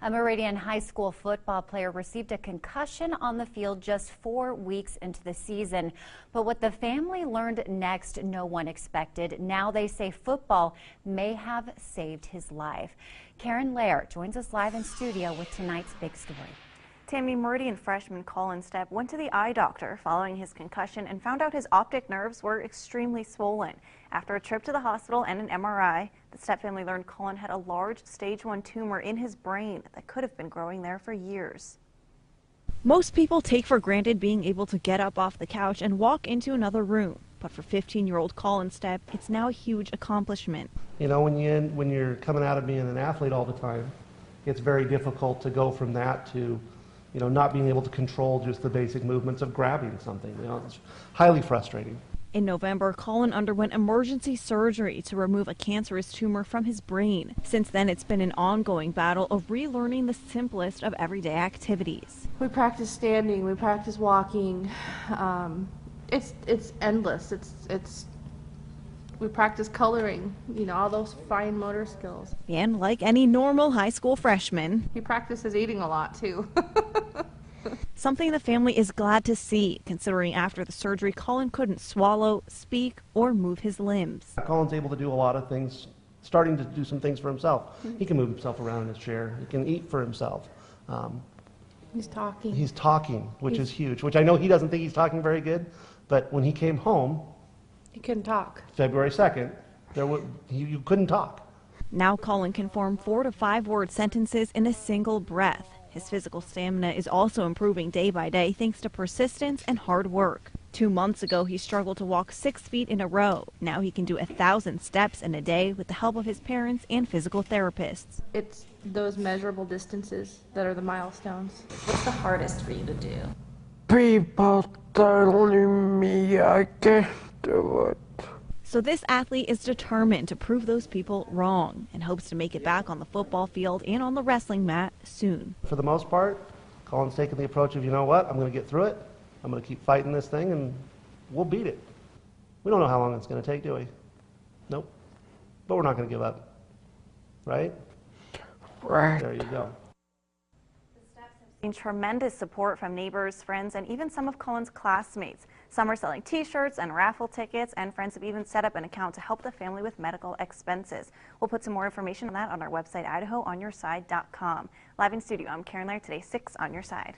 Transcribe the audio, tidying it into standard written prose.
A Meridian High School football player received a concussion on the field just 4 weeks into the season. But what the family learned next, no one expected. Now they say football may have saved his life. Karen Lair joins us live in studio with tonight's big story. Tammy, Meridian freshman Colin Steppe went to the eye doctor following his concussion and found out his optic nerves were extremely swollen. After a trip to the hospital and an MRI, the Steppe family learned Colin had a large stage 1 tumor in his brain that could have been growing there for years. Most people take for granted being able to get up off the couch and walk into another room. But for 15-year-old Colin Steppe, it's now a huge accomplishment. You know, when you're coming out of being an athlete all the time, it's very difficult to go from that to, you know, not being able to control just the basic movements of grabbing something. You know, it's highly frustrating. In November, Colin underwent emergency surgery to remove a cancerous tumor from his brain. Since then, it's been an ongoing battle of relearning the simplest of everyday activities. We practice standing, we practice walking. It's endless. We practice coloring, you know, all those fine motor skills. And like any normal high school freshman, He practices eating a lot too. something the family is glad to see, considering after the surgery, Colin couldn't swallow, speak, or move his limbs. Colin's able to do a lot of things, starting to do some things for himself. He can move himself around in his chair. He can eat for himself. He's talking. He's talking, which is huge, which I know he doesn't think he's talking very good, but when he came home, He couldn't talk. February 2nd, you couldn't talk. Now Colin can form 4 to 5 word sentences in a single breath. His physical stamina is also improving day by day thanks to persistence and hard work. 2 months ago, he struggled to walk 6 feet in a row. Now he can do 1,000 steps in a day with the help of his parents and physical therapists. It's those measurable distances that are the milestones. What's the hardest for you to do? People telling me I can't do it. So this athlete is determined to prove those people wrong and hopes to make it back on the football field and on the wrestling mat soon. For the most part, Colin's taken the approach of, you know what, I'm going to get through it. I'm going to keep fighting this thing and we'll beat it. We don't know how long it's going to take, do we? Nope. But we're not going to give up. Right? Right. There you go. Seen tremendous support from neighbors, friends, and even some of Colin's classmates. Some are selling t-shirts and raffle tickets, and friends have even set up an account to help the family with medical expenses. We'll put some more information on that on our website, IdahoOnYourSide.com. Live in studio, I'm Karen Lair, today 6 on Your Side.